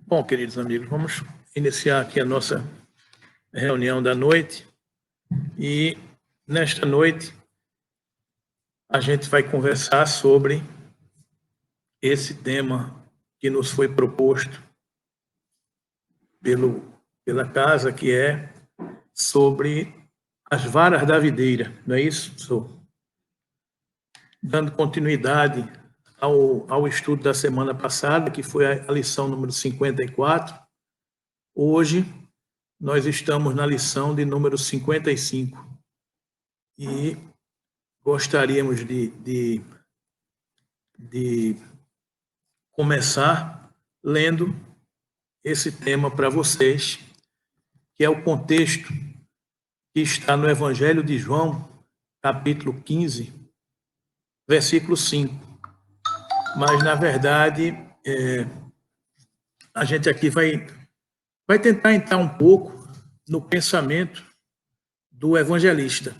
Bom, queridos amigos, vamos iniciar aqui a nossa reunião da noite. E nesta noite a gente vai conversar sobre esse tema que nos foi proposto pela casa, que é sobre as varas da videira, não é isso, professor? Dando continuidade ao estudo da semana passada, que foi a lição número 54, hoje nós estamos na lição de número 55 e gostaríamos de começar lendo esse tema para vocês, que é o contexto que está no Evangelho de João, capítulo 15, versículo 5. Mas, na verdade, a gente aqui vai tentar entrar um pouco no pensamento do evangelista,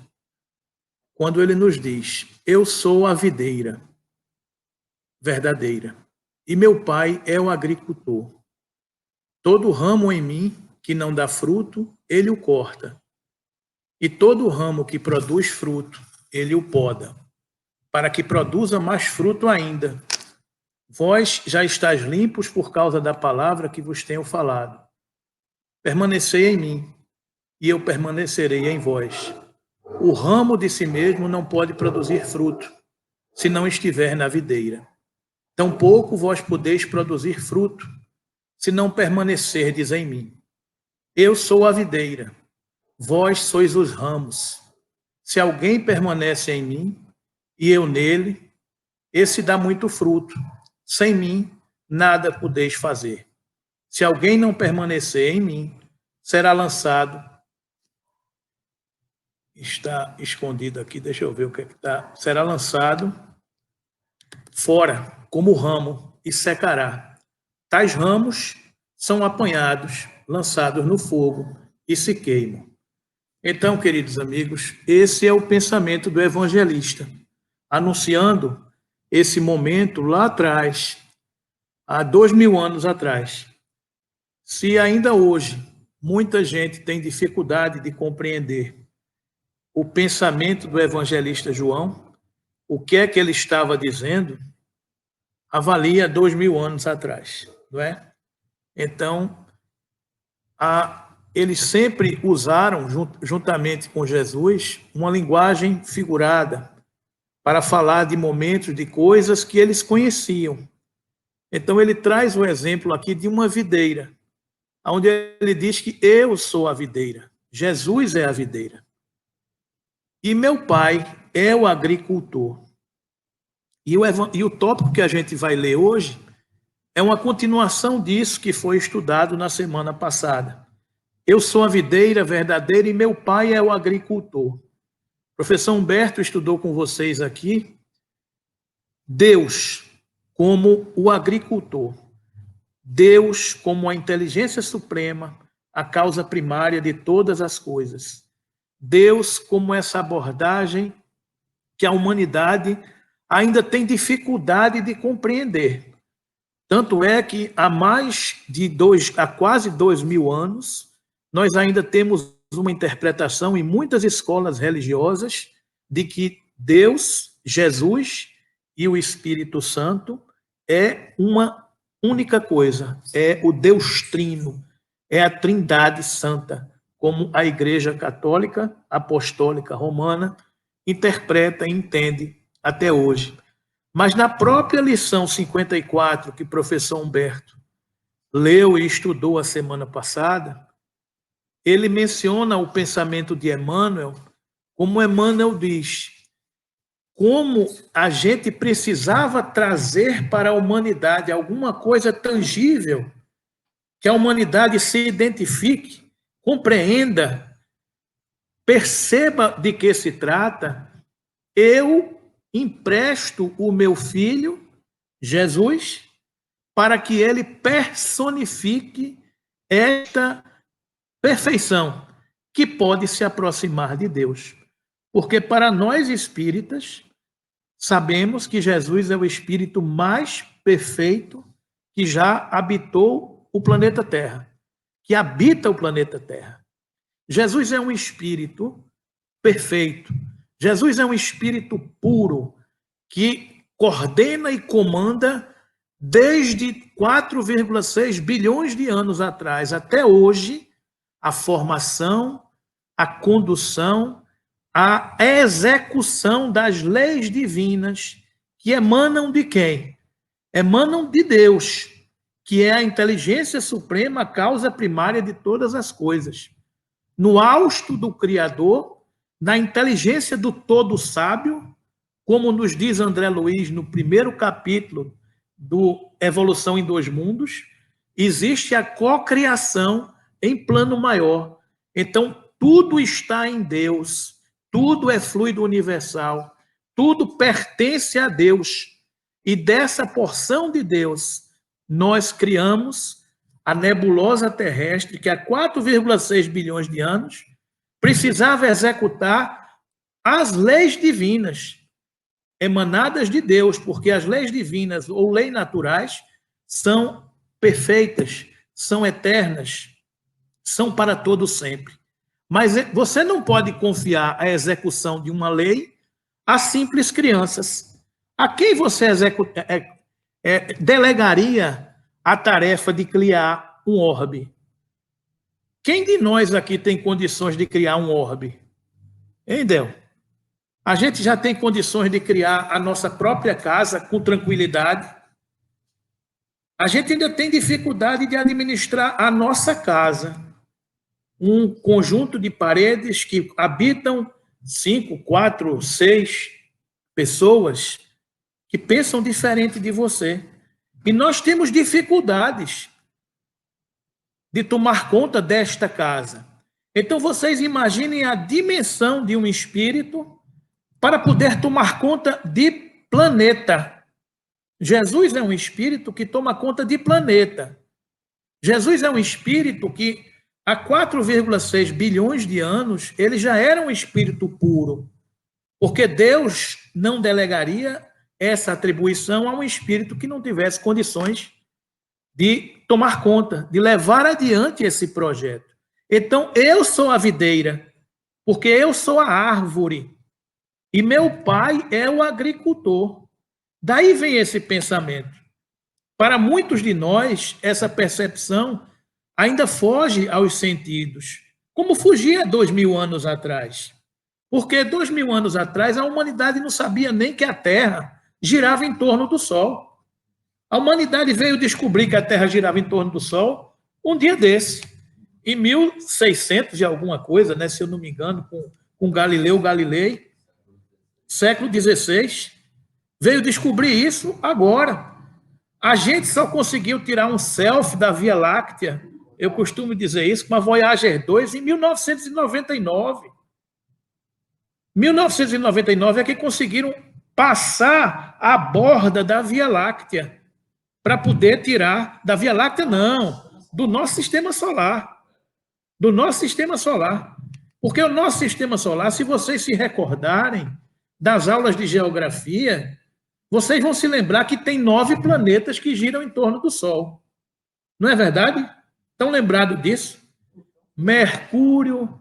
quando ele nos diz: eu sou a videira verdadeira, e meu pai é o agricultor. Todo ramo em mim que não dá fruto, ele o corta. E todo ramo que produz fruto, ele o poda, para que produza mais fruto ainda. Vós já estáis limpos por causa da palavra que vos tenho falado. Permanecei em mim, e eu permanecerei em vós. O ramo de si mesmo não pode produzir fruto, se não estiver na videira. Tampouco vós podeis produzir fruto, se não permanecerdes em mim. Eu sou a videira, vós sois os ramos. Se alguém permanece em mim, e eu nele, esse dá muito fruto. Sem mim, nada podeis fazer. Se alguém não permanecer em mim, será lançado. Está escondido aqui, deixa eu ver o que é que está. Será lançado fora, como ramo, e secará. Tais ramos são apanhados, lançados no fogo e se queimam. Então, queridos amigos, esse é o pensamento do evangelista, anunciando esse momento lá atrás, há 2000 anos atrás. Se ainda hoje muita gente tem dificuldade de compreender o pensamento do evangelista João, o que é que ele estava dizendo, avalia 2000 anos atrás, não é? Então, eles sempre usaram, juntamente com Jesus, uma linguagem figurada para falar de momentos, de coisas que eles conheciam. Então, ele traz o exemplo aqui de uma videira, onde ele diz que eu sou a videira, Jesus é a videira. E meu pai é o agricultor. E o tópico que a gente vai ler hoje é uma continuação disso que foi estudado na semana passada. Eu sou a videira verdadeira e meu pai é o agricultor. O professor Humberto estudou com vocês aqui Deus como o agricultor. Deus como a inteligência suprema, a causa primária de todas as coisas. Deus como essa abordagem que a humanidade ainda tem dificuldade de compreender. Tanto é que há quase 2000 anos, nós ainda temos uma interpretação em muitas escolas religiosas de que Deus, Jesus e o Espírito Santo é uma única coisa, é o Deus Trino, é a Trindade Santa, como a Igreja Católica Apostólica Romana interpreta e entende até hoje. Mas na própria lição 54, que o professor Humberto leu e estudou a semana passada, ele menciona o pensamento de Emmanuel, como Emmanuel diz, como a gente precisava trazer para a humanidade alguma coisa tangível, que a humanidade se identifique, compreenda, perceba de que se trata. Eu empresto o meu filho, Jesus, para que ele personifique esta perfeição que pode se aproximar de Deus. Porque para nós espíritas, sabemos que Jesus é o espírito mais perfeito que já habitou o planeta Terra, que habita o planeta Terra. Jesus é um espírito perfeito. Jesus é um espírito puro que coordena e comanda desde 4,6 bilhões de anos atrás até hoje a formação, a condução, a execução das leis divinas que emanam de quem? Emanam de Deus, que é a inteligência suprema, a causa primária de todas as coisas. No hausto do Criador, na inteligência do todo sábio, como nos diz André Luiz no primeiro capítulo do Evolução em Dois Mundos, existe a cocriação em plano maior. Então, tudo está em Deus, tudo é fluido universal, tudo pertence a Deus. E dessa porção de Deus, nós criamos a nebulosa terrestre, que há 4,6 bilhões de anos precisava executar as leis divinas emanadas de Deus, porque as leis divinas ou leis naturais são perfeitas, são eternas, são para todo sempre. Mas você não pode confiar a execução de uma lei a simples crianças. A quem você delegaria a tarefa de criar um orbe? Quem de nós aqui tem condições de criar um orbe? Hein, Del? A gente já tem condições de criar a nossa própria casa com tranquilidade. A gente ainda tem dificuldade de administrar a nossa casa. Um conjunto de paredes que habitam 5, 4, 6 pessoas que pensam diferente de você. E nós temos dificuldades de tomar conta desta casa. Então, vocês imaginem a dimensão de um espírito para poder tomar conta de planeta. Jesus é um espírito que toma conta de planeta. Jesus é um espírito que, há 4,6 bilhões de anos, ele já era um espírito puro, porque Deus não delegaria essa atribuição a um espírito que não tivesse condições de tomar conta, de levar adiante esse projeto. Então, eu sou a videira, porque eu sou a árvore, e meu pai é o agricultor. Daí vem esse pensamento. Para muitos de nós, essa percepção ainda foge aos sentidos, como fugia 2.000 anos atrás. Porque 2.000 anos atrás, a humanidade não sabia nem que a Terra girava em torno do Sol. A humanidade veio descobrir que a Terra girava em torno do Sol um dia desse, em 1600 e alguma coisa, né, se eu não me engano, com Galileu Galilei, século XVI, veio descobrir isso agora. A gente só conseguiu tirar um selfie da Via Láctea, eu costumo dizer isso, com a Voyager 2 em 1999. 1999 é que conseguiram passar a borda da Via Láctea para poder tirar da Via Láctea, não, do nosso sistema solar. Do nosso sistema solar. Porque o nosso sistema solar, se vocês se recordarem das aulas de geografia, vocês vão se lembrar que tem 9 planetas que giram em torno do Sol. Não é verdade? Estão lembrados disso? Mercúrio,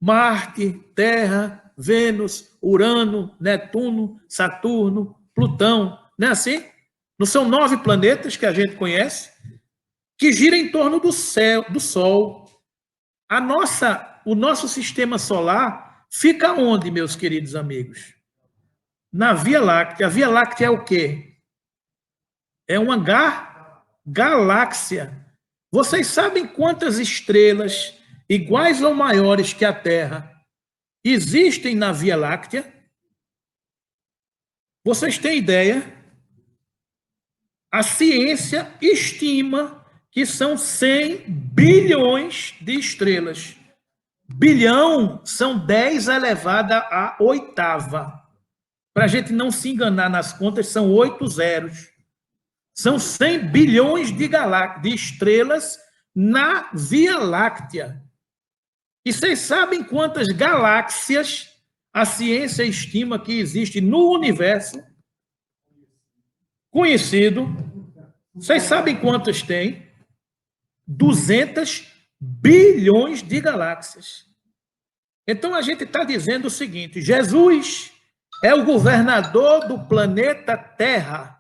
Marte, Terra, Vênus, Urano, Netuno, Saturno, Plutão. Não é assim? Não são 9 planetas que a gente conhece que giram em torno do céu, do Sol. O nosso sistema solar fica onde, meus queridos amigos? Na Via Láctea. A Via Láctea é o quê? É uma galáxia. Vocês sabem quantas estrelas iguais ou maiores que a Terra existem na Via Láctea? Vocês têm ideia? A ciência estima que são 100 bilhões de estrelas. Bilhão são 10 elevado à 8ª. Para a gente não se enganar nas contas, são 8 zeros. São 100 bilhões de estrelas na Via Láctea. E vocês sabem quantas galáxias a ciência estima que existe no universo conhecido? Vocês sabem quantas tem? 200 bilhões de galáxias. Então, a gente está dizendo o seguinte: Jesus é o governador do planeta Terra,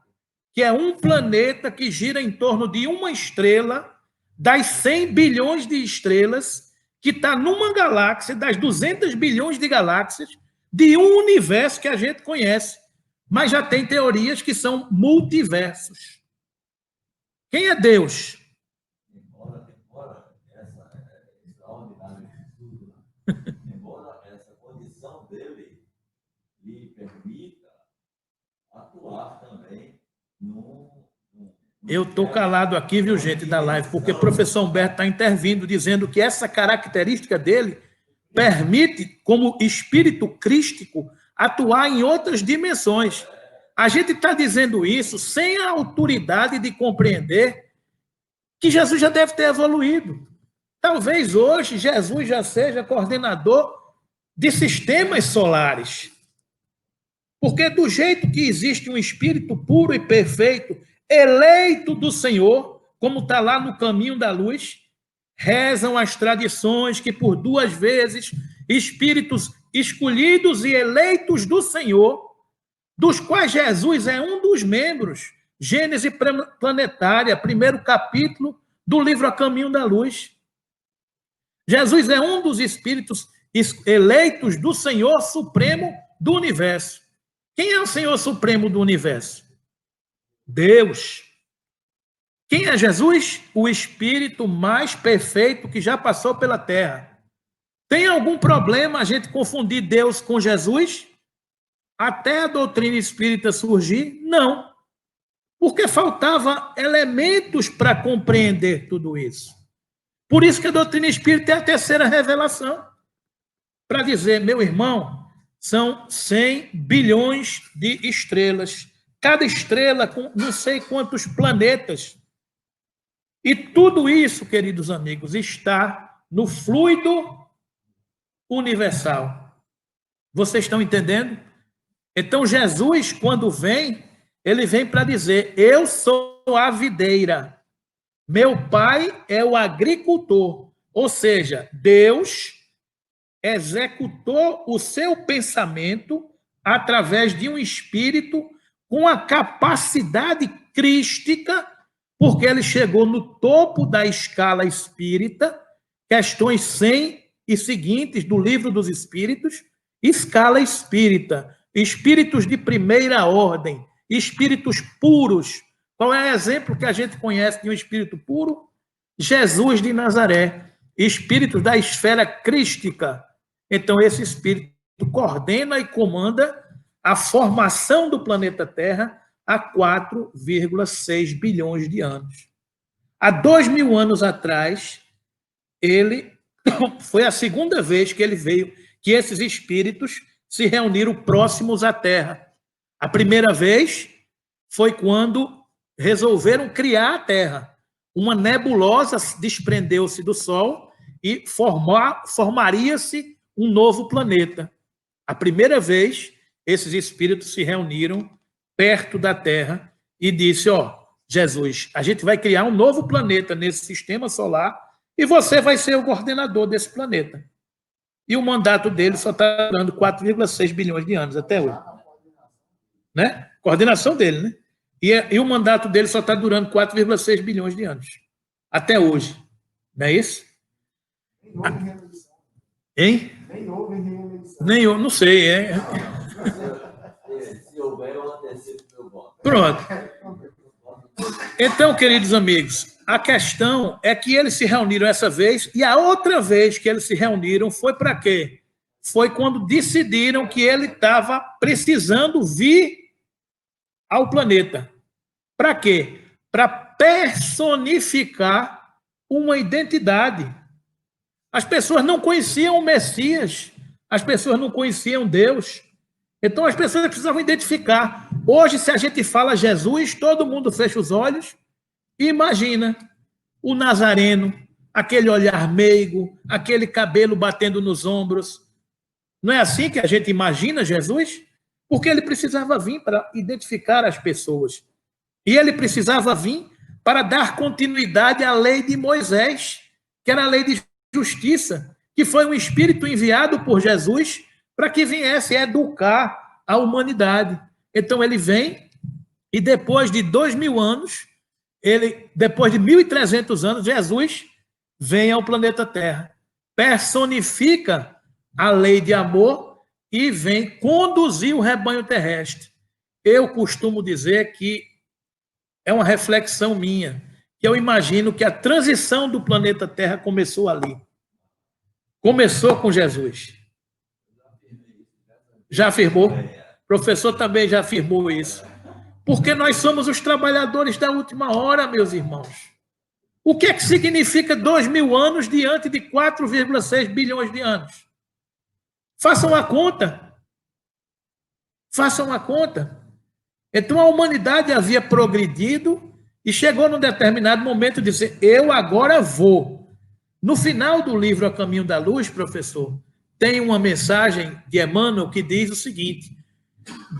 que é um planeta que gira em torno de uma estrela, das 100 bilhões de estrelas, que está numa galáxia, das 200 bilhões de galáxias, de um universo que a gente conhece. Mas já tem teorias que são multiversos. Quem é Deus? Embora essa extraordinária estudo, embora essa condição dele lhe permita atuar também Eu estou calado aqui, viu, gente, da live, porque o professor Humberto está intervindo, dizendo que essa característica dele permite, como espírito crístico, atuar em outras dimensões. A gente está dizendo isso sem a autoridade de compreender que Jesus já deve ter evoluído. Talvez hoje Jesus já seja coordenador de sistemas solares. Porque do jeito que existe um espírito puro e perfeito, eleito do Senhor, como está lá no caminho da luz, rezam as tradições que por 2 vezes espíritos escolhidos e eleitos do Senhor, dos quais Jesus é um dos membros, Gênese Planetária, 1º capítulo do livro A Caminho da Luz. Jesus é um dos espíritos eleitos do Senhor Supremo do Universo. Quem é o Senhor Supremo do Universo? Deus. Quem é Jesus? O espírito mais perfeito que já passou pela Terra. Tem algum problema a gente confundir Deus com Jesus? Até a doutrina espírita surgir? Não. Porque faltava elementos para compreender tudo isso. Por isso que a doutrina espírita é a terceira revelação. Para dizer, meu irmão, são 100 bilhões de estrelas. Cada estrela com não sei quantos planetas. E tudo isso, queridos amigos, está no fluido universal. Vocês estão entendendo? Então, Jesus, quando vem, ele vem para dizer, eu sou a videira, meu pai é o agricultor. Ou seja, Deus executou o seu pensamento através de um espírito com a capacidade crística, porque ele chegou no topo da escala espírita, questões 100 e seguintes do Livro dos Espíritos, escala espírita, espíritos de primeira ordem, espíritos puros. Qual é o exemplo que a gente conhece de um espírito puro? Jesus de Nazaré, espírito da esfera crística. Então, esse espírito coordena e comanda a formação do planeta Terra há 4,6 bilhões de anos. Há 2.000 anos atrás, ele foi a segunda vez que ele veio, que esses espíritos se reuniram próximos à Terra. A primeira vez foi quando resolveram criar a Terra. Uma nebulosa desprendeu-se do Sol e formaria-se um novo planeta. A primeira vez, esses espíritos se reuniram perto da Terra e disse, Jesus, a gente vai criar um novo planeta nesse sistema solar e você vai ser o coordenador desse planeta. E o mandato dele só está durando 4,6 bilhões de anos até hoje. Né? Coordenação dele, né? E o mandato dele só está durando 4,6 bilhões de anos. Até hoje. Não é isso? Hein? Nem houve, não sei. Se houver, eu antecipo meu voto. Pronto. Então, queridos amigos, a questão é que eles se reuniram essa vez e a outra vez que eles se reuniram foi para quê? Foi quando decidiram que ele estava precisando vir ao planeta. Para quê? Para personificar uma identidade. As pessoas não conheciam o Messias, as pessoas não conheciam Deus. Então as pessoas precisavam identificar. Hoje, se a gente fala Jesus, todo mundo fecha os olhos e imagina o Nazareno, aquele olhar meigo, aquele cabelo batendo nos ombros. Não é assim que a gente imagina Jesus? Porque ele precisava vir para identificar as pessoas. E ele precisava vir para dar continuidade à lei de Moisés, que era a lei de justiça, que foi um espírito enviado por Jesus para que viesse educar a humanidade. Então ele vem e depois de 2000 anos, depois de 1300 anos, Jesus vem ao planeta Terra, personifica a lei de amor e vem conduzir o rebanho terrestre. Eu costumo dizer que é uma reflexão minha, que eu imagino que a transição do planeta Terra começou ali. Começou com Jesus. Já afirmou? O professor também já afirmou isso. Porque nós somos os trabalhadores da última hora, meus irmãos. O que é que significa 2000 anos diante de 4,6 bilhões de anos? Façam a conta. Façam a conta. Então a humanidade havia progredido e chegou num determinado momento de dizer, eu agora vou. No final do livro A Caminho da Luz, professor, tem uma mensagem de Emmanuel que diz o seguinte,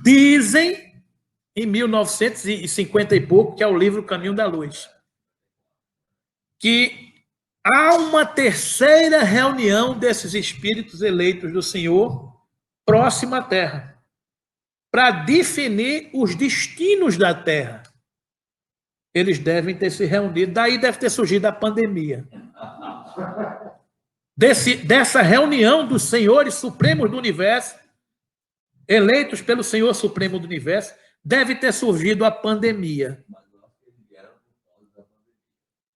dizem, em 1950 e pouco, que é o livro Caminho da Luz, que há uma terceira reunião desses espíritos eleitos do Senhor próxima à Terra, para definir os destinos da Terra. Eles devem ter se reunido, daí deve ter surgido a pandemia. Dessa reunião dos senhores supremos do universo, eleitos pelo Senhor Supremo do Universo, deve ter surgido a pandemia.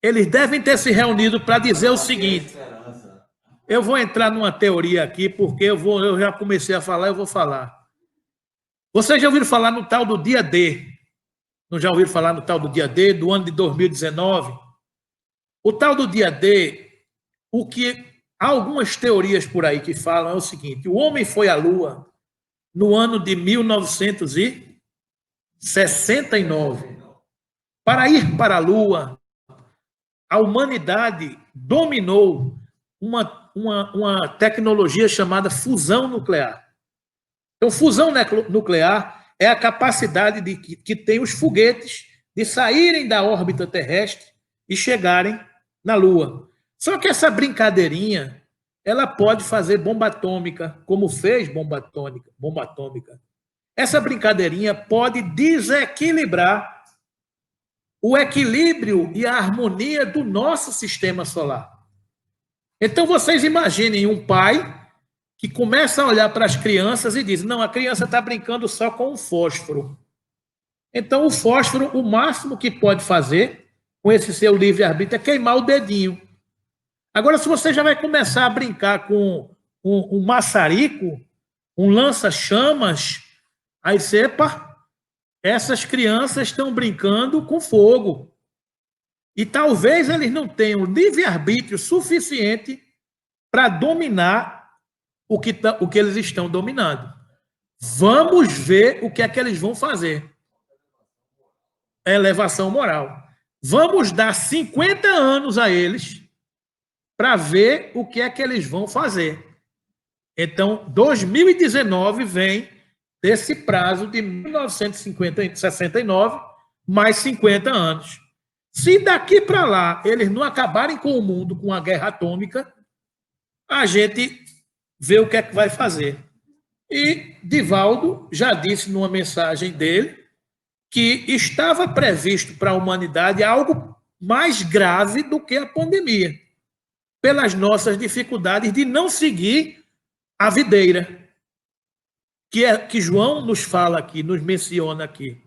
Eles devem ter se reunido para dizer o seguinte, eu vou entrar numa teoria aqui, porque eu já comecei a falar, eu vou falar. Vocês já ouviram falar no tal do dia D? Não já ouviram falar no tal do dia D, do ano de 2019? O tal do dia D, o que há algumas teorias por aí que falam é o seguinte, o homem foi à Lua no ano de 1969. Para ir para a Lua, a humanidade dominou uma tecnologia chamada fusão nuclear. Então, fusão nuclear é a capacidade que tem os foguetes de saírem da órbita terrestre e chegarem na Lua. Só que essa brincadeirinha, ela pode fazer bomba atômica, como fez bomba atômica. Essa brincadeirinha pode desequilibrar o equilíbrio e a harmonia do nosso sistema solar. Então, vocês imaginem um pai que começa a olhar para as crianças e diz, não, a criança está brincando só com o fósforo. Então, o fósforo, o máximo que pode fazer com esse seu livre-arbítrio é queimar o dedinho. Agora, se você já vai começar a brincar com um maçarico, um lança-chamas, aí você, epa, essas crianças estão brincando com fogo. E talvez eles não tenham livre-arbítrio suficiente para dominar o que eles estão dominando. Vamos ver o que é que eles vão fazer. Elevação moral. Vamos dar 50 anos a eles para ver o que é que eles vão fazer. Então, 2019 vem desse prazo de 1969, mais 50 anos. Se daqui para lá eles não acabarem com o mundo com a guerra atômica, a gente vê o que é que vai fazer. E Divaldo já disse numa mensagem dele que estava previsto para a humanidade algo mais grave do que a pandemia, pelas nossas dificuldades de não seguir a videira, que João nos fala aqui, nos menciona aqui.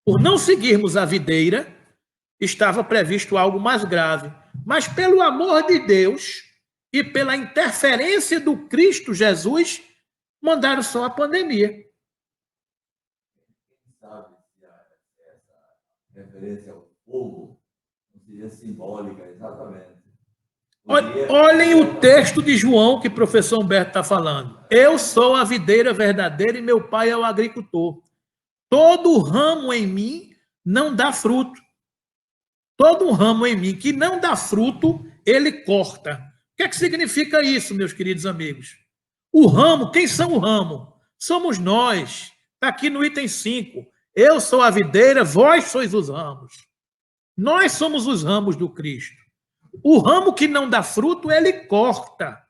Por não seguirmos a videira, estava previsto algo mais grave. Mas pelo amor de Deus e pela interferência do Cristo Jesus, mandaram só a pandemia. Quem sabe se essa referência ao fogo não seria simbólica, exatamente. Olhem o texto de João que o professor Humberto está falando. Eu sou a videira verdadeira e meu pai é o agricultor. Todo ramo em mim não dá fruto. Todo ramo em mim que não dá fruto, ele corta. O que é que significa isso, meus queridos amigos? O ramo, quem são o ramo? Somos nós. Está aqui no item 5. Eu sou a videira, vós sois os ramos. Nós somos os ramos do Cristo. O ramo que não dá fruto, ele corta.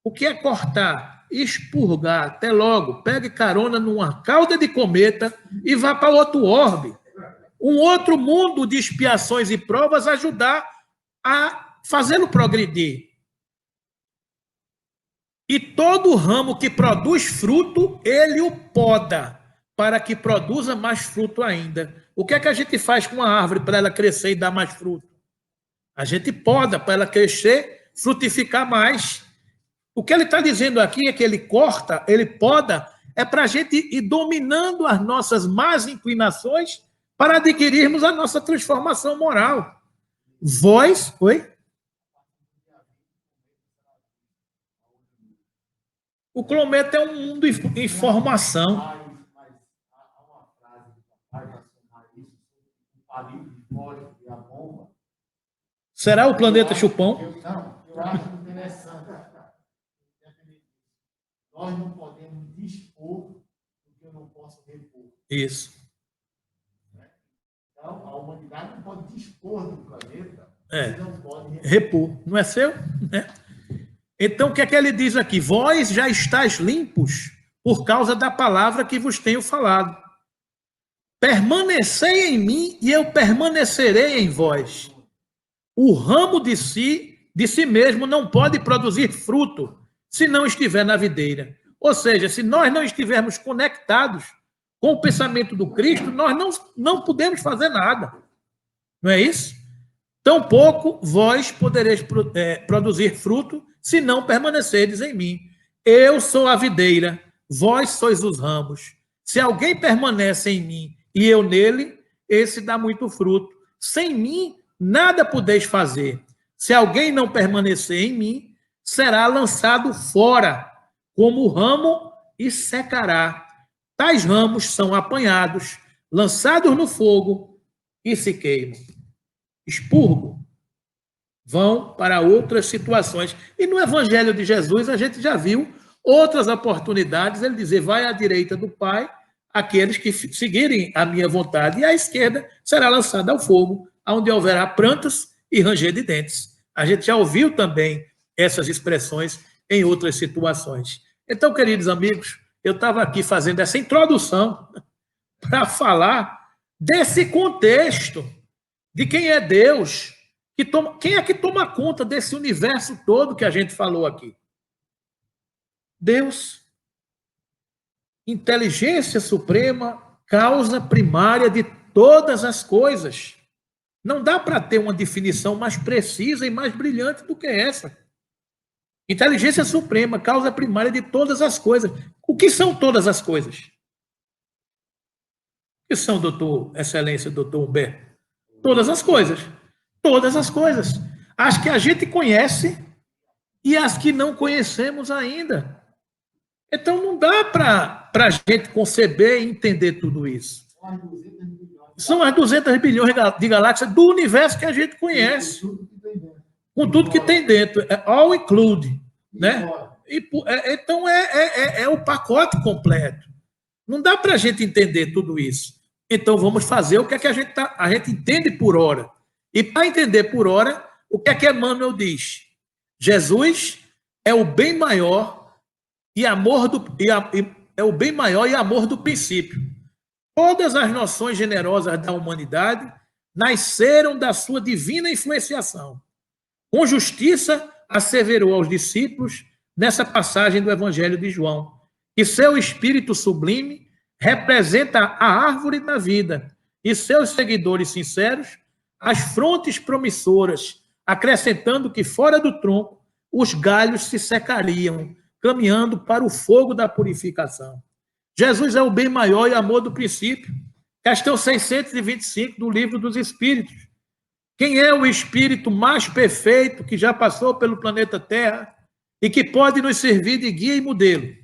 O que é cortar? Expurgar. Até logo. Pegue carona numa cauda de cometa e vá para outro orbe. Um outro mundo de expiações e provas ajudar a fazê-lo progredir. E todo ramo que produz fruto, ele o poda, para que produza mais fruto ainda. O que é que a gente faz com uma árvore para ela crescer e dar mais fruto? A gente poda para ela crescer, frutificar mais. O que ele está dizendo aqui é que ele corta, ele poda, é para a gente ir dominando as nossas más inclinações para adquirirmos a nossa transformação moral. Vós, oi? O Clometa é um mundo em formação. Mas há uma frase que vai mencionar isso, o palito de fora e a bomba. Será o planeta Chupão? Eu acho interessante. Nós não podemos dispor do que eu não posso repor. Isso. Então, a humanidade não pode dispor do planeta, não pode repor. Não é seu? É. Então, o que é que ele diz aqui? Vós já estáis limpos por causa da palavra que vos tenho falado. Permanecei em mim e eu permanecerei em vós. O ramo de si mesmo não pode produzir fruto se não estiver na videira. Ou seja, se nós não estivermos conectados com o pensamento do Cristo, nós não podemos fazer nada. Não é isso? Tampouco vós podereis produzir fruto se não permanecerdes em mim. Eu sou a videira, vós sois os ramos. Se alguém permanece em mim e eu nele, esse dá muito fruto. Sem mim, nada podeis fazer. Se alguém não permanecer em mim, será lançado fora, como ramo, e secará. Tais ramos são apanhados, lançados no fogo e se queimam. Expurgo. Vão para outras situações. E no Evangelho de Jesus, a gente já viu outras oportunidades, ele dizer, vai à direita do Pai, aqueles que seguirem a minha vontade, e à esquerda será lançada ao fogo, onde houverá prantos e ranger de dentes. A gente já ouviu também essas expressões em outras situações. Então, queridos amigos, eu estava aqui fazendo essa introdução para falar desse contexto de quem é Deus, quem é que toma conta desse universo todo que a gente falou aqui? Deus. Inteligência suprema, causa primária de todas as coisas. Não dá para ter uma definição mais precisa e mais brilhante do que essa. Inteligência suprema, causa primária de todas as coisas. O que são todas as coisas? O que são, doutor, excelência, doutor Humberto? Todas as coisas. Todas as coisas. As que a gente conhece e as que não conhecemos ainda. Então, não dá para a gente conceber e entender tudo isso. São as 200 bilhões de galáxias do universo que a gente conhece. Com tudo que tem dentro. É all include. Né? Então, é o pacote completo. Não dá para a gente entender tudo isso. Então, vamos fazer o que é que a gente entende por hora. E para entender por hora, o que é que Emmanuel diz? Jesus é o bem maior e amor é o bem maior e amor do princípio. Todas as noções generosas da humanidade nasceram da sua divina influenciação. Com justiça, asseverou aos discípulos nessa passagem do Evangelho de João, que seu espírito sublime representa a árvore da vida e seus seguidores sinceros as frontes promissoras, acrescentando que fora do tronco os galhos se secariam, caminhando para o fogo da purificação. Jesus é o bem maior e amor do princípio. Questão 625 do Livro dos Espíritos. Quem é o espírito mais perfeito que já passou pelo planeta Terra e que pode nos servir de guia e modelo?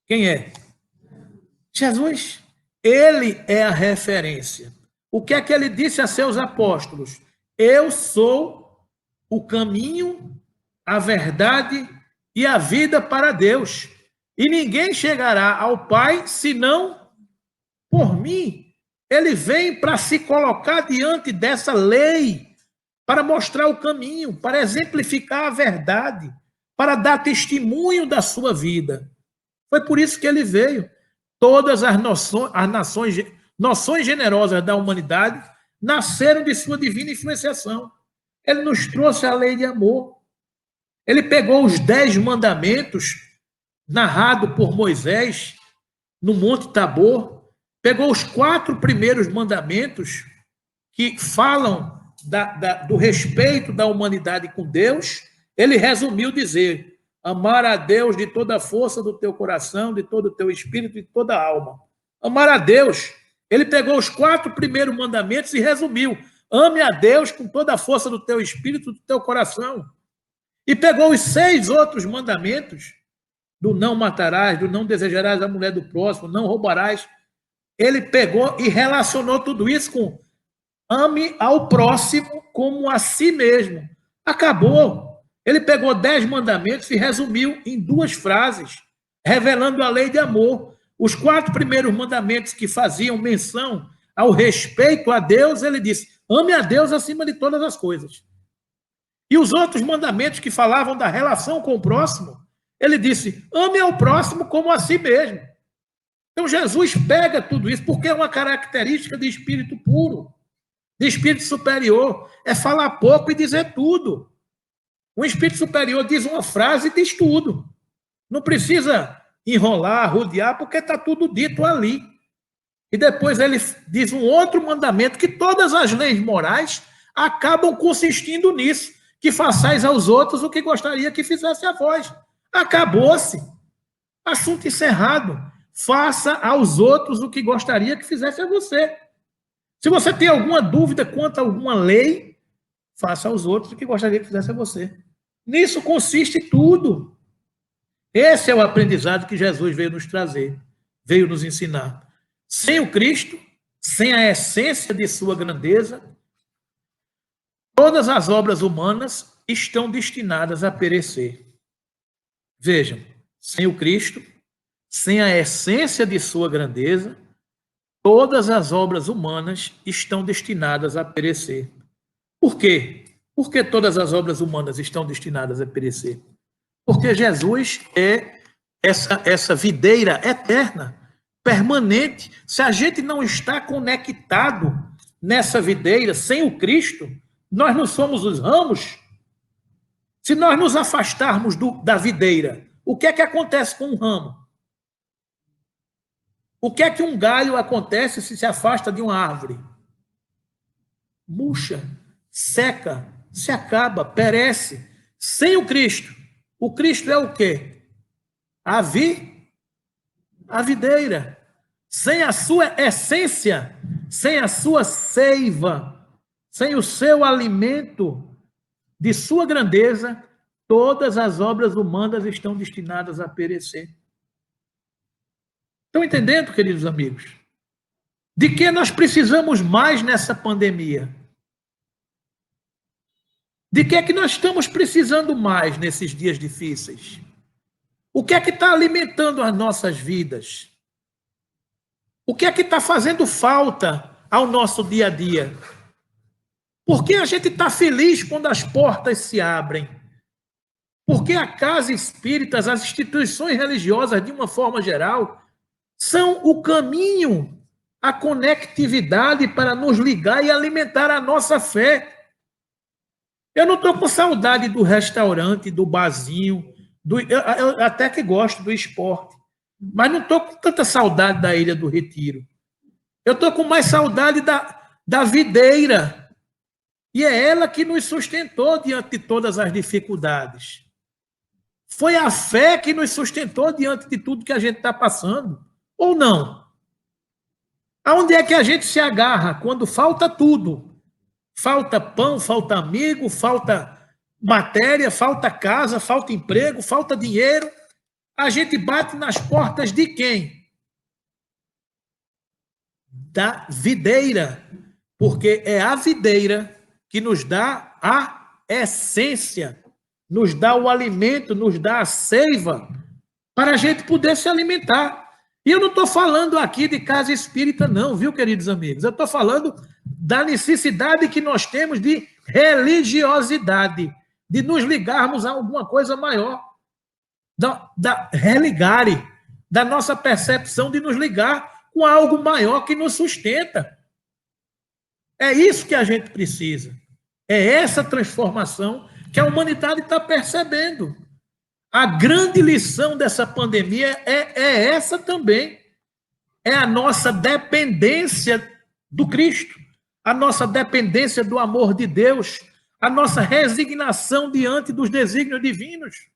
Quem é? Jesus. Ele é a referência. O que é que ele disse a seus apóstolos? Eu sou o caminho, a verdade e a vida para Deus. E ninguém chegará ao Pai senão por mim. ele vem para se colocar diante dessa lei, para mostrar o caminho, para exemplificar a verdade, para dar testemunho da sua vida. Foi por isso que ele veio. Todas as noções generosas da humanidade nasceram de sua divina influenciação. Ele nos trouxe a lei de amor. Ele pegou os 10 mandamentos narrado por Moisés no Monte Tabor, pegou os 4 primeiros mandamentos que falam do respeito da humanidade com Deus. Ele resumiu dizer: amar a Deus de toda a força do teu coração, de todo o teu espírito, de toda a alma. Amar a Deus. Ele pegou os 4 primeiros mandamentos e resumiu: ame a Deus com toda a força do teu espírito, do teu coração. E pegou os 6 outros mandamentos, do não matarás, do não desejarás a mulher do próximo, não roubarás. Ele pegou e relacionou tudo isso com ame ao próximo como a si mesmo. Acabou. Ele pegou 10 mandamentos e resumiu em 2 frases, revelando a lei de amor. Os 4 primeiros mandamentos que faziam menção ao respeito a Deus, ele disse: ame a Deus acima de todas as coisas. E os outros mandamentos que falavam da relação com o próximo, ele disse: ame ao próximo como a si mesmo. Então Jesus pega tudo isso, porque é uma característica de espírito puro, de espírito superior. É falar pouco e dizer tudo. Um espírito superior diz uma frase e diz tudo. Não precisa enrolar, rodear, porque está tudo dito ali. E depois ele diz um outro mandamento, que todas as leis morais acabam consistindo nisso: que façais aos outros o que gostaria que fizesse a vós. Acabou-se. Assunto encerrado. Faça aos outros o que gostaria que fizesse a você. Se você tem alguma dúvida quanto a alguma lei, faça aos outros o que gostaria que fizesse a você. Nisso consiste tudo. Esse é o aprendizado que Jesus veio nos trazer, veio nos ensinar. Sem o Cristo, sem a essência de sua grandeza, todas as obras humanas estão destinadas a perecer. Vejam, sem o Cristo, sem a essência de sua grandeza, todas as obras humanas estão destinadas a perecer. Por quê? Por que todas as obras humanas estão destinadas a perecer? Porque Jesus é essa videira eterna, permanente. Se a gente não está conectado nessa videira, sem o Cristo, nós não somos os ramos. Se nós nos afastarmos da videira, o que é que acontece com um ramo? O que é que um galho acontece se afasta de uma árvore? Murcha, seca, se acaba, perece. Sem o Cristo. O Cristo é o quê? A videira. Sem a sua essência, sem a sua seiva, sem o seu alimento de sua grandeza, todas as obras humanas estão destinadas a perecer. Estão entendendo, queridos amigos? De que nós precisamos mais nessa pandemia? De que é que nós estamos precisando mais nesses dias difíceis? O que é que está alimentando as nossas vidas? O que é que está fazendo falta ao nosso dia a dia? Por que a gente está feliz quando as portas se abrem? Por que a casa espírita, as instituições religiosas, de uma forma geral, são o caminho, a conectividade para nos ligar e alimentar a nossa fé? Eu não estou com saudade do restaurante, do barzinho, eu até que gosto do esporte, mas não estou com tanta saudade da Ilha do Retiro. Eu estou com mais saudade da videira. E é ela que nos sustentou diante de todas as dificuldades. Foi a fé que nos sustentou diante de tudo que a gente está passando. Ou não? Aonde é que a gente se agarra quando falta tudo? Falta pão, falta amigo, falta matéria, falta casa, falta emprego, falta dinheiro. A gente bate nas portas de quem? Da videira. Porque é a videira que nos dá a essência, nos dá o alimento, nos dá a seiva, para a gente poder se alimentar. E eu não estou falando aqui de casa espírita, não, viu, queridos amigos? Eu estou falando da necessidade que nós temos de religiosidade, de nos ligarmos a alguma coisa maior, religare, da nossa percepção de nos ligar com algo maior que nos sustenta. É isso que a gente precisa. É essa transformação que a humanidade está percebendo. A grande lição dessa pandemia é essa também. É a nossa dependência do Cristo, a nossa dependência do amor de Deus, a nossa resignação diante dos desígnios divinos.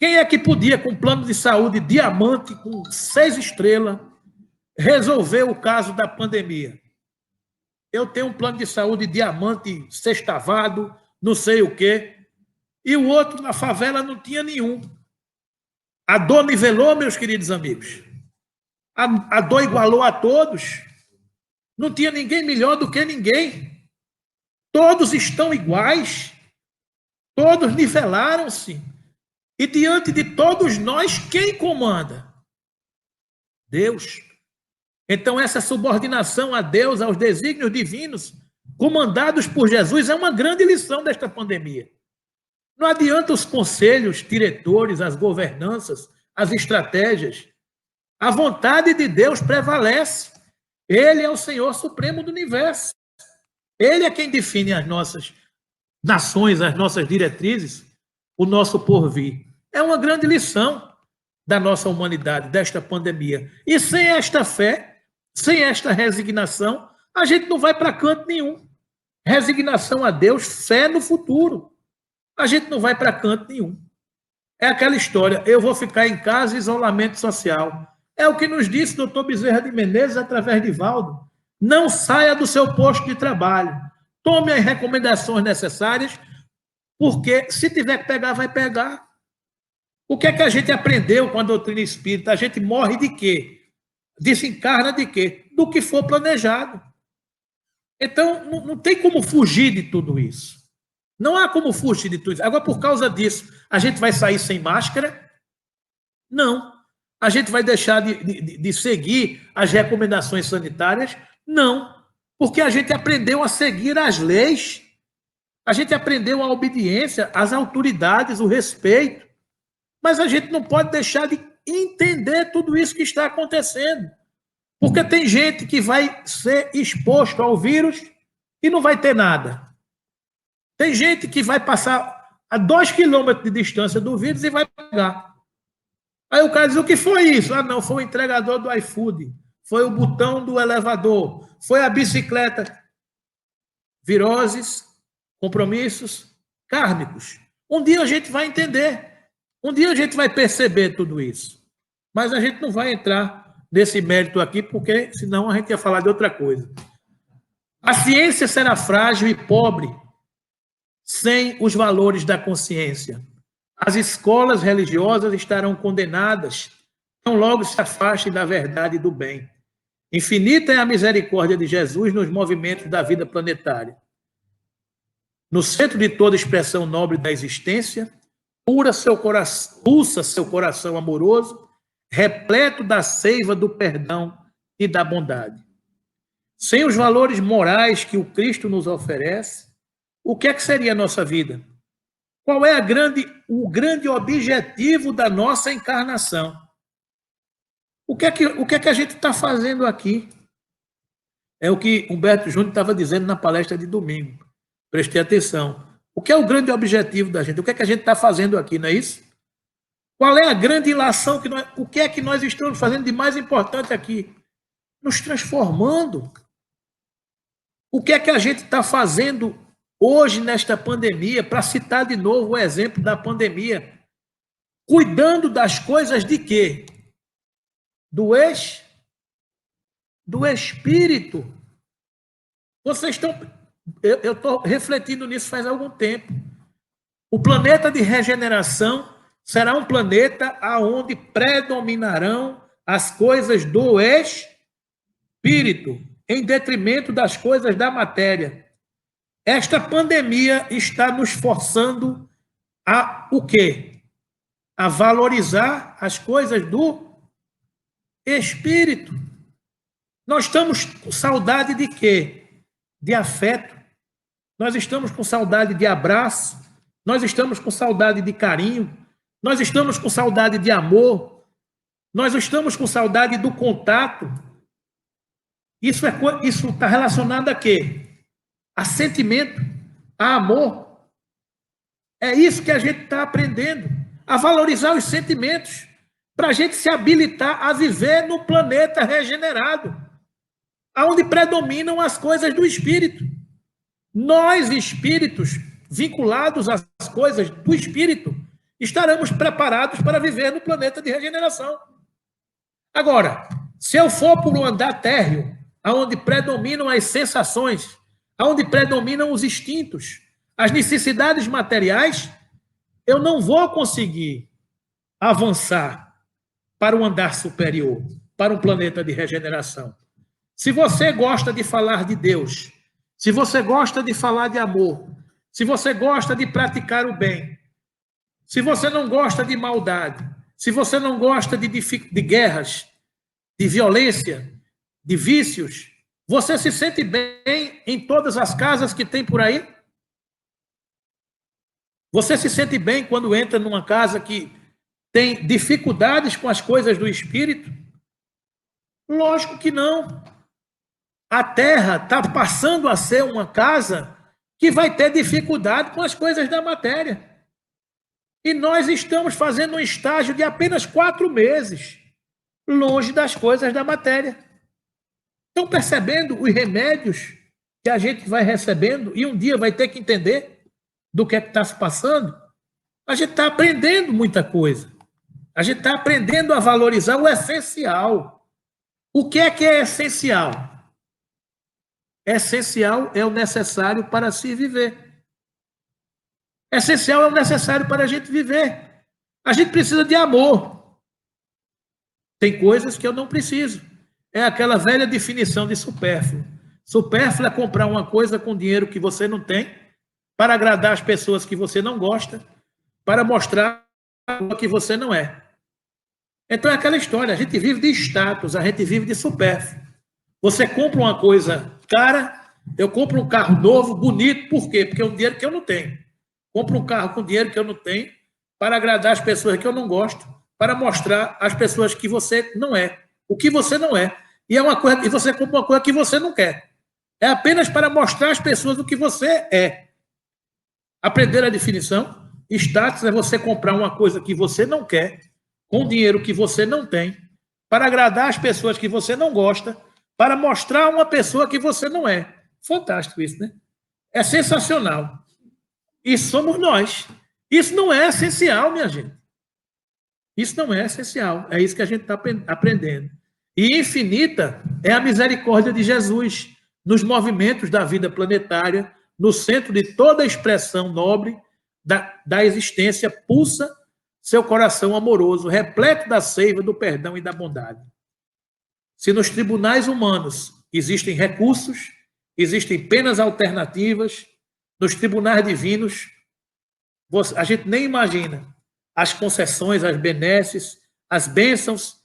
Quem é que podia, com plano de saúde diamante, com 6 estrelas, resolver o caso da pandemia? Eu tenho um plano de saúde diamante, sextavado, não sei o quê, e o outro na favela não tinha nenhum. A dor nivelou, meus queridos amigos. A dor igualou a todos. Não tinha ninguém melhor do que ninguém. Todos estão iguais. Todos nivelaram-se. E diante de todos nós, quem comanda? Deus. Então, essa subordinação a Deus, aos desígnios divinos, comandados por Jesus, é uma grande lição desta pandemia. Não adianta os conselhos, diretores, as governanças, as estratégias. A vontade de Deus prevalece. Ele é o Senhor Supremo do Universo. Ele é quem define as nossas nações, as nossas diretrizes, o nosso porvir. É uma grande lição da nossa humanidade, desta pandemia. E sem esta fé, sem esta resignação, a gente não vai para canto nenhum. Resignação a Deus, fé no futuro. A gente não vai para canto nenhum. É aquela história, eu vou ficar em casa, isolamento social. É o que nos disse o doutor Bezerra de Menezes através de Valdo. Não saia do seu posto de trabalho. Tome as recomendações necessárias, porque se tiver que pegar, vai pegar. O que é que a gente aprendeu com a doutrina espírita? A gente morre de quê? Desencarna de quê? Do que for planejado. Então, não tem como fugir de tudo isso. Não há como fugir de tudo isso. Agora, por causa disso, a gente vai sair sem máscara? Não. A gente vai deixar de seguir as recomendações sanitárias? Não. Porque a gente aprendeu a seguir as leis. A gente aprendeu a obediência, as autoridades, o respeito. Mas a gente não pode deixar de entender tudo isso que está acontecendo. Porque tem gente que vai ser exposto ao vírus e não vai ter nada. Tem gente que vai passar a 2 quilômetros de distância do vírus e vai pegar. Aí o cara diz, o que foi isso? Ah, não, foi o entregador do iFood, foi o botão do elevador, foi a bicicleta. Viroses, compromissos kármicos. Um dia a gente vai entender. Um dia a gente vai perceber tudo isso. Mas a gente não vai entrar nesse mérito aqui, porque senão a gente ia falar de outra coisa. A ciência será frágil e pobre sem os valores da consciência. As escolas religiosas estarão condenadas, tão logo se afastem da verdade e do bem. Infinita é a misericórdia de Jesus nos movimentos da vida planetária. No centro de toda expressão nobre da existência, pulsa seu coração amoroso, repleto da seiva do perdão e da bondade. Sem os valores morais que o Cristo nos oferece, o que é que seria a nossa vida? Qual é o grande objetivo da nossa encarnação? O que é que a gente está fazendo aqui? É o que Humberto Júnior estava dizendo na palestra de domingo. Prestei atenção. O que é o grande objetivo da gente? O que é que a gente está fazendo aqui, não é isso? Qual é a grande ilação? O que é que nós estamos fazendo de mais importante aqui? Nos transformando. O que é que a gente está fazendo hoje nesta pandemia, para citar de novo o exemplo da pandemia? Cuidando das coisas de quê? Do espírito. Vocês estão... Eu estou refletindo nisso faz algum tempo. O planeta de regeneração será um planeta onde predominarão as coisas do espírito, em detrimento das coisas da matéria. Esta pandemia está nos forçando a o quê? A valorizar as coisas do espírito. Nós estamos com saudade de quê? De afeto. Nós estamos com saudade de abraço. Nós estamos com saudade de carinho. Nós estamos com saudade de amor. Nós estamos com saudade do contato. Isso está relacionado a quê? A sentimento, a amor. É isso que a gente está aprendendo, a valorizar os sentimentos, para a gente se habilitar a viver no planeta regenerado, onde predominam as coisas do espírito. Nós, espíritos, vinculados às coisas do espírito, estaremos preparados para viver no planeta de regeneração. Agora, se eu for por um andar térreo, onde predominam as sensações, onde predominam os instintos, as necessidades materiais, eu não vou conseguir avançar para um andar superior, para um planeta de regeneração. Se você gosta de falar de Deus, se você gosta de falar de amor, se você gosta de praticar o bem, se você não gosta de maldade, se você não gosta de guerras, de violência, de vícios, você se sente bem em todas as casas que tem por aí? Você se sente bem quando entra numa casa que tem dificuldades com as coisas do espírito? Lógico que não. A Terra está passando a ser uma casa que vai ter dificuldade com as coisas da matéria. E nós estamos fazendo um estágio de apenas 4 meses, longe das coisas da matéria. Estão percebendo os remédios que a gente vai recebendo e um dia vai ter que entender do que é que está se passando? A gente está aprendendo muita coisa. A gente está aprendendo a valorizar o essencial. O que é essencial? Essencial é o necessário para se viver. Essencial é o necessário para a gente viver. A gente precisa de amor. Tem coisas que eu não preciso. É aquela velha definição de supérfluo. Supérfluo é comprar uma coisa com dinheiro que você não tem, para agradar as pessoas que você não gosta, para mostrar o que você não é. Então é aquela história, a gente vive de status, a gente vive de supérfluo. Você compra uma coisa cara, eu compro um carro novo, bonito, por quê? Porque é um dinheiro que eu não tenho. Compro um carro com dinheiro que eu não tenho, para agradar as pessoas que eu não gosto, para mostrar às pessoas que você não é, o que você não é. E é uma coisa, e você compra uma coisa que você não quer. É apenas para mostrar às pessoas o que você é. Aprender a definição? Status é você comprar uma coisa que você não quer, com dinheiro que você não tem, para agradar as pessoas que você não gosta, para mostrar uma pessoa que você não é. Fantástico isso, né? É sensacional. Isso somos nós. Isso não é essencial, minha gente. Isso não é essencial. É isso que a gente está aprendendo. E infinita é a misericórdia de Jesus nos movimentos da vida planetária, no centro de toda a expressão nobre da existência, pulsa seu coração amoroso, repleto da seiva do perdão e da bondade. Se nos tribunais humanos existem recursos, existem penas alternativas, nos tribunais divinos, a gente nem imagina as concessões, as benesses, as bênçãos,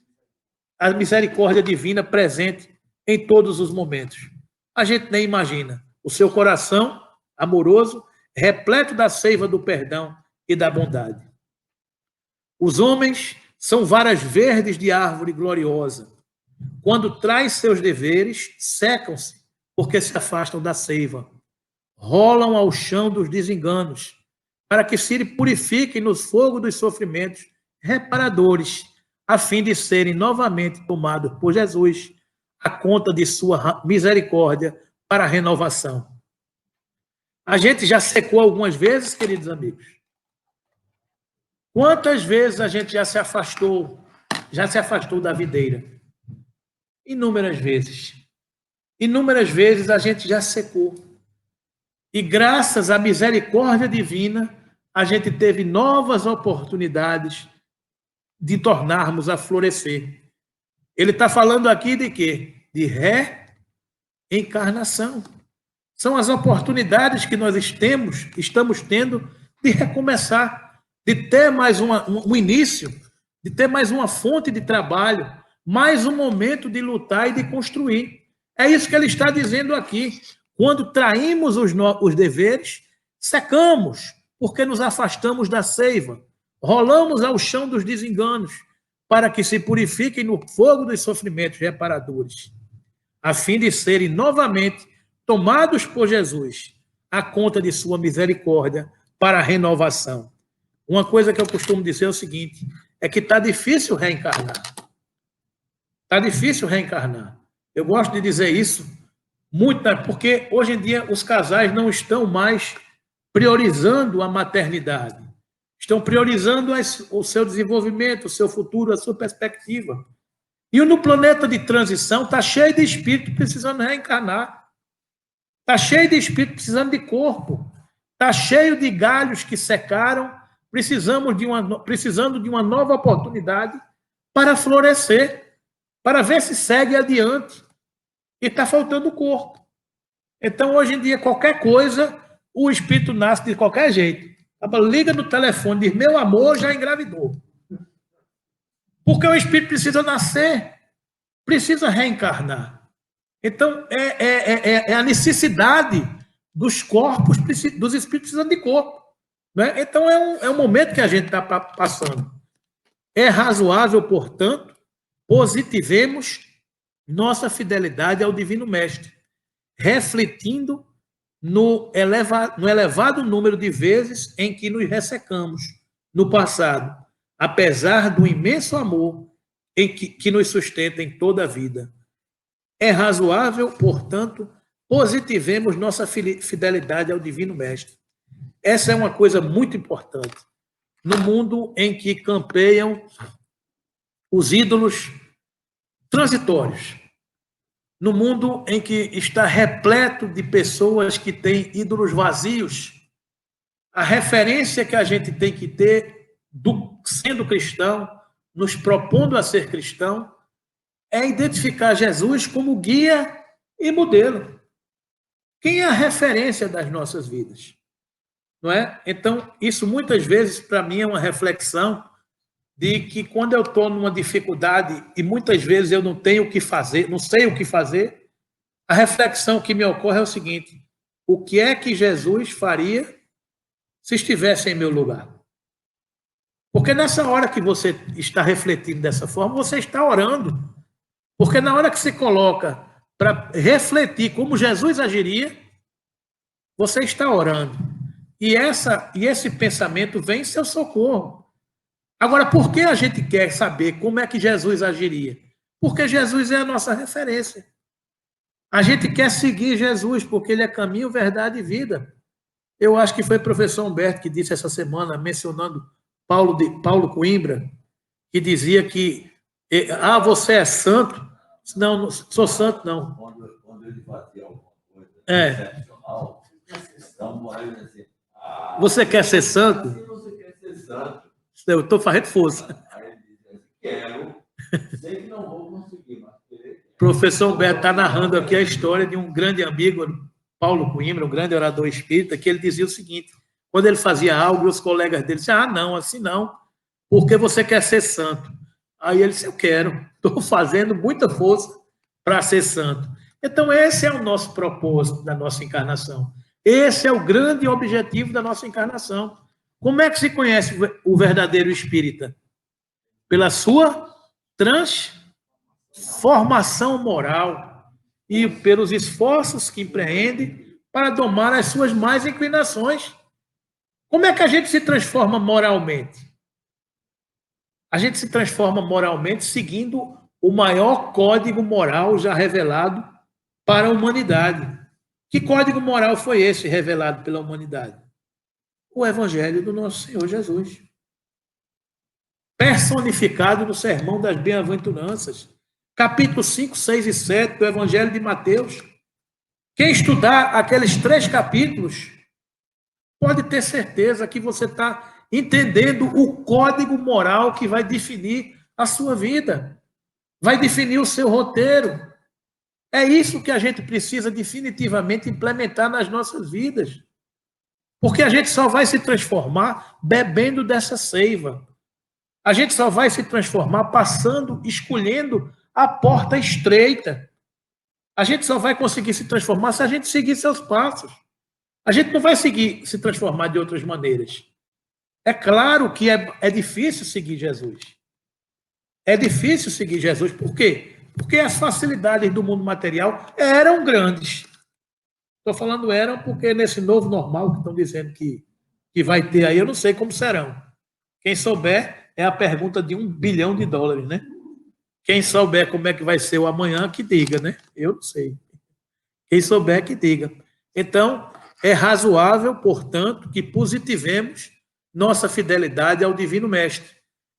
a misericórdia divina presente em todos os momentos. A gente nem imagina. O seu coração amoroso, repleto da seiva do perdão e da bondade. Os homens são varas verdes de árvore gloriosa. Quando traz seus deveres, secam-se, porque se afastam da seiva. Rolam ao chão dos desenganos, para que se purifiquem nos fogos dos sofrimentos reparadores, a fim de serem novamente tomados por Jesus, a conta de sua misericórdia para a renovação. A gente já secou algumas vezes, queridos amigos. Quantas vezes a gente já se afastou da videira? Inúmeras vezes. Inúmeras vezes a gente já secou. E graças à misericórdia divina, a gente teve novas oportunidades de tornarmos a florescer. Ele está falando aqui de quê? De reencarnação. São as oportunidades que nós estamos tendo de recomeçar, de ter mais um início, de ter mais uma fonte de trabalho, mais um momento de lutar e de construir. É isso que ele está dizendo aqui. Quando traímos os deveres, secamos, porque nos afastamos da seiva, rolamos ao chão dos desenganos, para que se purifiquem no fogo dos sofrimentos reparadores, a fim de serem novamente tomados por Jesus, à conta de sua misericórdia, para a renovação. Uma coisa que eu costumo dizer é o seguinte, é que está difícil reencarnar. Está difícil reencarnar. Eu gosto de dizer isso muito, porque hoje em dia os casais não estão mais priorizando a maternidade. Estão priorizando o seu desenvolvimento, o seu futuro, a sua perspectiva. E no planeta de transição está cheio de espírito precisando reencarnar. Está cheio de espírito precisando de corpo. Está cheio de galhos que secaram, precisando de uma nova oportunidade para florescer, para ver se segue adiante. E está faltando corpo. Então, hoje em dia, qualquer coisa, o espírito nasce de qualquer jeito. Liga no telefone, diz, meu amor, já engravidou. Porque o espírito precisa nascer, precisa reencarnar. Então, é a necessidade dos corpos, dos espíritos precisando de corpo. Né? Então, é um momento que a gente está passando. É razoável, portanto, positivemos nossa fidelidade ao Divino Mestre, refletindo no elevado número de vezes em que nos ressecamos no passado, apesar do imenso amor que nos sustenta em toda a vida. É razoável, portanto, positivemos nossa fidelidade ao Divino Mestre. Essa é uma coisa muito importante. No mundo em que campeiam os ídolos transitórios, no mundo em que está repleto de pessoas que têm ídolos vazios, a referência que a gente tem que ter, sendo cristão, nos propondo a ser cristão, é identificar Jesus como guia e modelo. Quem é a referência das nossas vidas? Não é? Então, isso muitas vezes, para mim, é uma reflexão de que quando eu estou numa dificuldade e muitas vezes eu não tenho o que fazer, não sei o que fazer, a reflexão que me ocorre é o seguinte: o que é que Jesus faria se estivesse em meu lugar? Porque nessa hora que você está refletindo dessa forma, você está orando. Porque na hora que você coloca para refletir como Jesus agiria, você está orando. E esse pensamento vem em seu socorro. Agora, por que a gente quer saber como é que Jesus agiria? Porque Jesus é a nossa referência. A gente quer seguir Jesus, porque ele é caminho, verdade e vida. Eu acho que foi o professor Humberto que disse essa semana, mencionando Paulo Coimbra, que dizia que você é santo? Não, não sou santo, não. Quando ele fazia alguma coisa excepcional, então, assim, você quer ser santo? Assim você quer ser santo. Eu estou fazendo força. Aí ele diz assim, quero, sei que não vou conseguir, mas querer. O professor Humberto está narrando aqui a história de um grande amigo, Paulo Coimbra, um grande orador espírita, que ele dizia o seguinte: quando ele fazia algo, os colegas dele diziam, não, assim não, porque você quer ser santo. Aí ele disse, eu quero, estou fazendo muita força para ser santo. Então, esse é o nosso propósito da nossa encarnação. Esse é o grande objetivo da nossa encarnação. Como é que se conhece o verdadeiro espírita? Pela sua transformação moral e pelos esforços que empreende para domar as suas más inclinações. Como é que a gente se transforma moralmente? A gente se transforma moralmente seguindo o maior código moral já revelado para a humanidade. Que código moral foi esse revelado pela humanidade? O Evangelho do nosso Senhor Jesus. Personificado no Sermão das Bem-aventuranças, capítulo 5, 6 e 7 do Evangelho de Mateus. Quem estudar aqueles 3 capítulos pode ter certeza que você está entendendo o código moral que vai definir a sua vida, vai definir o seu roteiro. É isso que a gente precisa definitivamente implementar nas nossas vidas. Porque a gente só vai se transformar bebendo dessa seiva. A gente só vai se transformar passando, escolhendo a porta estreita. A gente só vai conseguir se transformar se a gente seguir seus passos. A gente não vai se transformar de outras maneiras. É claro que é difícil seguir Jesus. É difícil seguir Jesus. Por quê? Porque as facilidades do mundo material eram grandes. Estou falando eram porque nesse novo normal que estão dizendo que vai ter aí, eu não sei como serão. Quem souber, é a pergunta de $1 bilhão, né? Quem souber como é que vai ser o amanhã, que diga, né? Eu não sei. Quem souber, que diga. Então, é razoável, portanto, que positivemos nossa fidelidade ao Divino Mestre,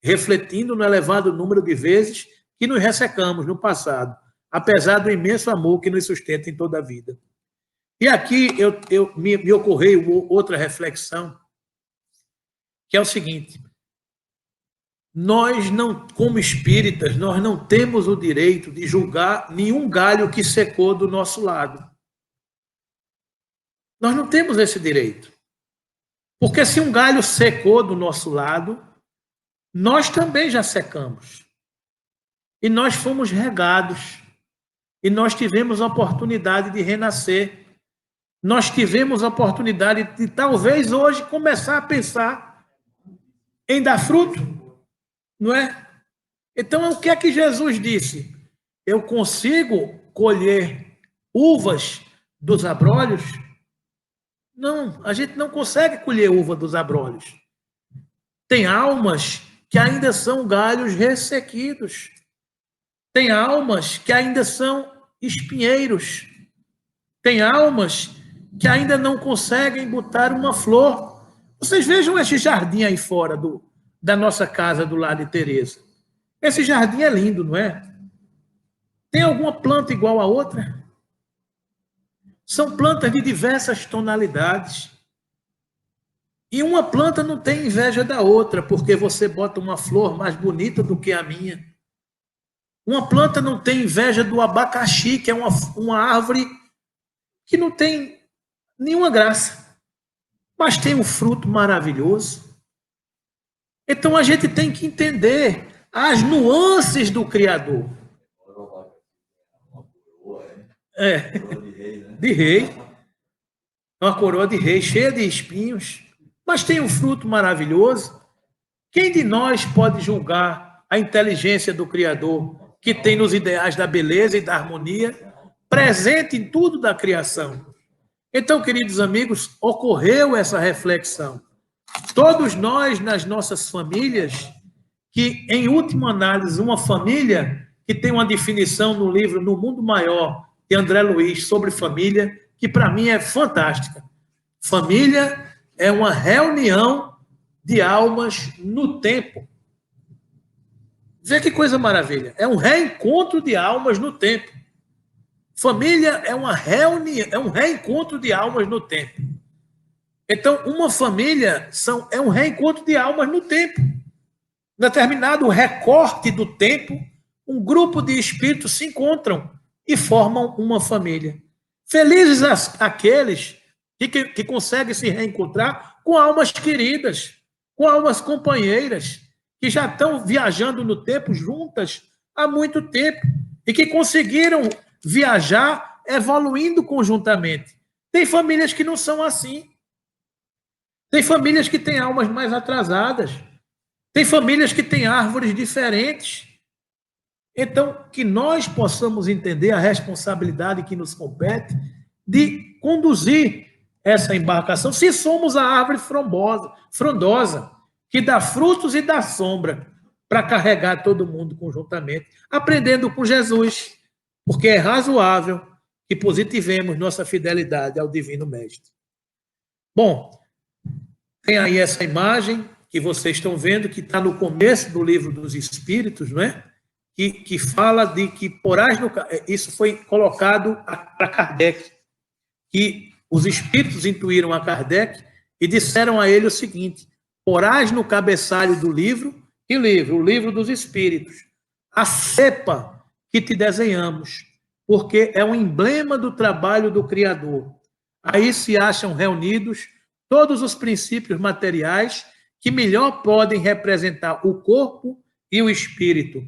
refletindo no elevado número de vezes que nos ressecamos no passado, apesar do imenso amor que nos sustenta em toda a vida. E aqui me ocorreu outra reflexão, que é o seguinte: nós não, como espíritas, nós não temos o direito de julgar nenhum galho que secou do nosso lado. Nós não temos esse direito. Porque se um galho secou do nosso lado, nós também já secamos. E nós fomos regados. E nós tivemos a oportunidade de renascer. Nós tivemos a oportunidade de, talvez hoje, começar a pensar em dar fruto. Não é? Então, o que é que Jesus disse? Eu consigo colher uvas dos abrolhos? Não, a gente não consegue colher uva dos abrolhos. Tem almas que ainda são galhos ressequidos. Tem almas que ainda são espinheiros. Tem almas que ainda não conseguem botar uma flor. Vocês vejam esse jardim aí fora da nossa casa do lado de Teresa. Esse jardim é lindo, não é? Tem alguma planta igual a outra? São plantas de diversas tonalidades. E uma planta não tem inveja da outra, porque você bota uma flor mais bonita do que a minha. Uma planta não tem inveja do abacaxi, que é uma árvore que não tem nenhuma graça, mas tem um fruto maravilhoso. Então a gente tem que entender as nuances do Criador. De rei. Uma coroa de rei, cheia de espinhos, mas tem um fruto maravilhoso. Quem de nós pode julgar a inteligência do Criador, que tem nos ideais da beleza e da harmonia, presente em tudo da criação? Então, queridos amigos, ocorreu essa reflexão. Todos nós, nas nossas famílias, que, em última análise, uma família que tem uma definição no livro No Mundo Maior, de André Luiz, sobre família, que para mim é fantástica. Família é uma reunião de almas no tempo. Vê que coisa maravilha. É um reencontro de almas no tempo. Família é uma reunião, é um reencontro de almas no tempo. Então, uma família é um reencontro de almas no tempo. Determinado recorte do tempo, um grupo de espíritos se encontram e formam uma família. Felizes aqueles que conseguem se reencontrar com almas queridas, com almas companheiras, que já estão viajando no tempo juntas há muito tempo e que conseguiram viajar evoluindo conjuntamente. Tem famílias que não são assim. Tem famílias que têm almas mais atrasadas. Tem famílias que têm árvores diferentes. Então, que nós possamos entender a responsabilidade que nos compete de conduzir essa embarcação, se somos a árvore frondosa, que dá frutos e dá sombra, para carregar todo mundo conjuntamente, aprendendo com Jesus, porque é razoável que positivemos nossa fidelidade ao Divino Mestre. Bom, tem aí essa imagem que vocês estão vendo, que está no começo do Livro dos Espíritos, não é? Que fala de que porás no... Isso foi colocado para Kardec, que os espíritos intuíram a Kardec e disseram a ele o seguinte: porás no cabeçalho do livro, que livro? O Livro dos Espíritos, a cepa que te desenhamos, porque é um emblema do trabalho do Criador. Aí se acham reunidos todos os princípios materiais que melhor podem representar o corpo e o espírito.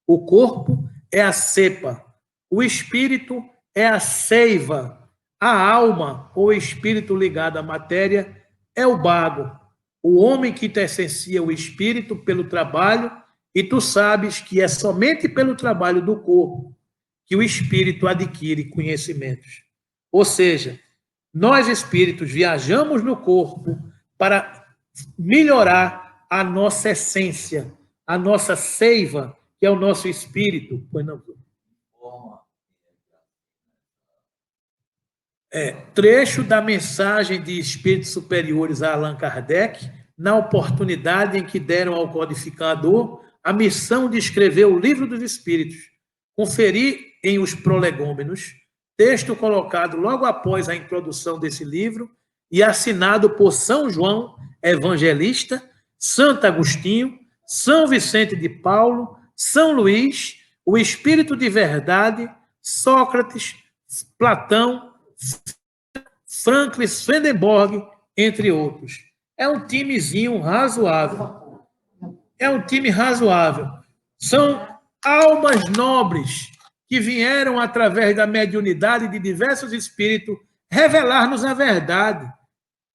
O corpo é a cepa, o espírito é a seiva, a alma ou espírito ligado à matéria é o bago, o homem que te essencia o espírito pelo trabalho, e tu sabes que é somente pelo trabalho do corpo que o espírito adquire conhecimentos. Ou seja, nós espíritos viajamos no corpo para melhorar a nossa essência, a nossa seiva, que é o nosso espírito. Pois não. Trecho da mensagem de espíritos superiores a Allan Kardec, na oportunidade em que deram ao codificador a missão de escrever o Livro dos Espíritos. Conferi em Os Prolegômenos, texto colocado logo após a introdução desse livro e assinado por São João Evangelista, Santo Agostinho, São Vicente de Paulo, São Luís, o Espírito de Verdade, Sócrates, Platão, Franklin Swedenborg, entre outros. É um timezinho razoável. É um time razoável. São almas nobres que vieram, através da mediunidade de diversos espíritos, revelar-nos a verdade.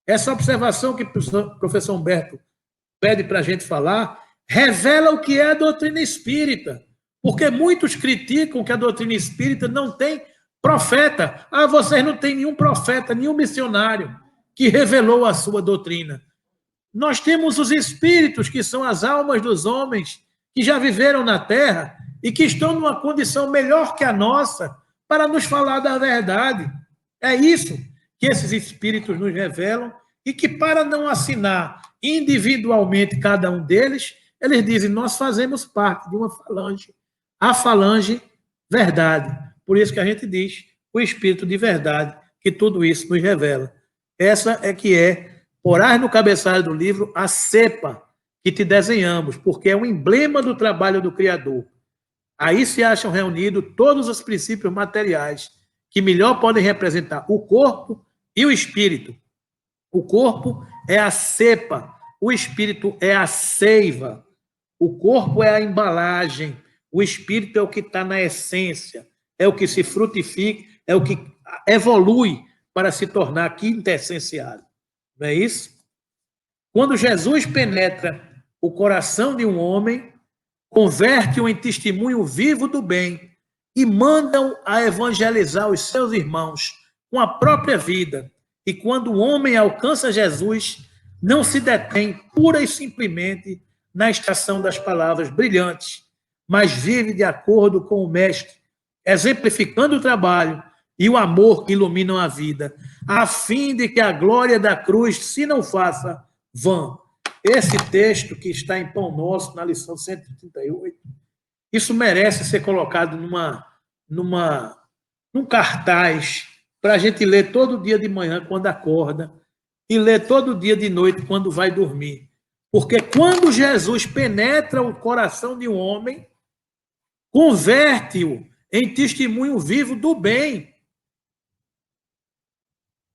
Essa observação que o professor Humberto pede para a gente falar, revela o que é a doutrina espírita. Porque muitos criticam que a doutrina espírita não tem profeta. Ah, vocês não têm nenhum profeta, nenhum missionário que revelou a sua doutrina. Nós temos os espíritos, que são as almas dos homens que já viveram na Terra e que estão numa condição melhor que a nossa para nos falar da verdade. É isso que esses espíritos nos revelam e que, para não assinar individualmente cada um deles, eles dizem, nós fazemos parte de uma falange, a falange verdade. Por isso que a gente diz, o Espírito de verdade, que tudo isso nos revela. Essa é que é, porás no cabeçalho do livro, a cepa que te desenhamos, porque é um emblema do trabalho do Criador. Aí se acham reunidos todos os princípios materiais que melhor podem representar o corpo e o espírito. O corpo é a cepa, o espírito é a seiva, o corpo é a embalagem, o espírito é o que está na essência, é o que se frutifica, é o que evolui para se tornar quintessenciado. Não é isso? Quando Jesus penetra o coração de um homem, converte-o em testemunho vivo do bem e manda-o a evangelizar os seus irmãos com a própria vida. E quando o homem alcança Jesus, não se detém pura e simplesmente na estação das palavras brilhantes, mas vive de acordo com o Mestre, exemplificando o trabalho e o amor que iluminam a vida, a fim de que a glória da cruz se não faça vã. Esse texto que está em Pão Nosso, na lição 138, isso merece ser colocado num cartaz para a gente ler todo dia de manhã quando acorda e ler todo dia de noite quando vai dormir. Porque quando Jesus penetra o coração de um homem, converte-o em testemunho vivo do bem.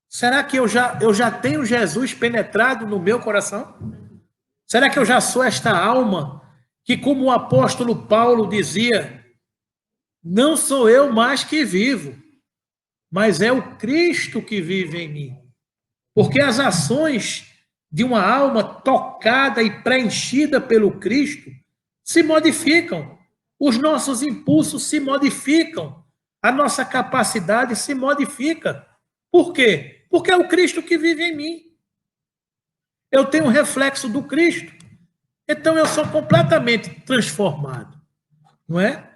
Será que eu já tenho Jesus penetrado no meu coração? Será que eu já sou esta alma que, como o apóstolo Paulo dizia, não sou eu mais que vivo, mas é o Cristo que vive em mim? Porque as ações de uma alma tocada e preenchida pelo Cristo se modificam. Os nossos impulsos se modificam. A nossa capacidade se modifica. Por quê? Porque é o Cristo que vive em mim. Eu tenho um reflexo do Cristo. Então eu sou completamente transformado. Não é?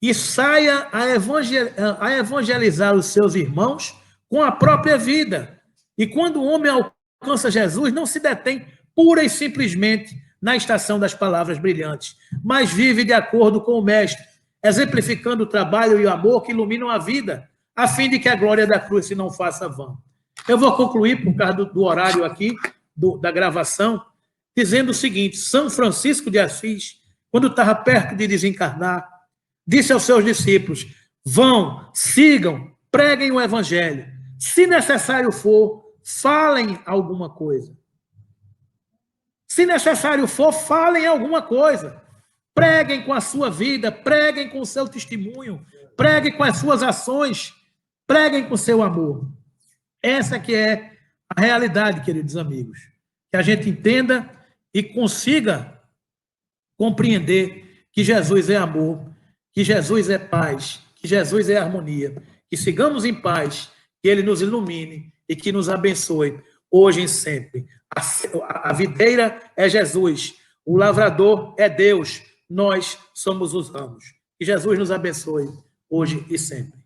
E saia a evangelizar os seus irmãos com a própria vida. E quando o homem alcança Jesus, não se detém pura e simplesmente na estação das palavras brilhantes, mas vive de acordo com o Mestre, exemplificando o trabalho e o amor que iluminam a vida, a fim de que a glória da cruz se não faça vã. Eu vou concluir, por causa do horário aqui, da gravação, dizendo o seguinte: São Francisco de Assis, quando estava perto de desencarnar, disse aos seus discípulos, vão, sigam, preguem o evangelho. Se necessário for, falem alguma coisa. Se necessário for, falem alguma coisa. Preguem com a sua vida, preguem com o seu testemunho, preguem com as suas ações, preguem com o seu amor. Essa que é a realidade, queridos amigos. Que a gente entenda e consiga compreender que Jesus é amor, que Jesus é paz, que Jesus é harmonia. Que sigamos em paz, que Ele nos ilumine e que nos abençoe hoje e sempre. A videira é Jesus, o lavrador é Deus, nós somos os ramos. Que Jesus nos abençoe hoje e sempre.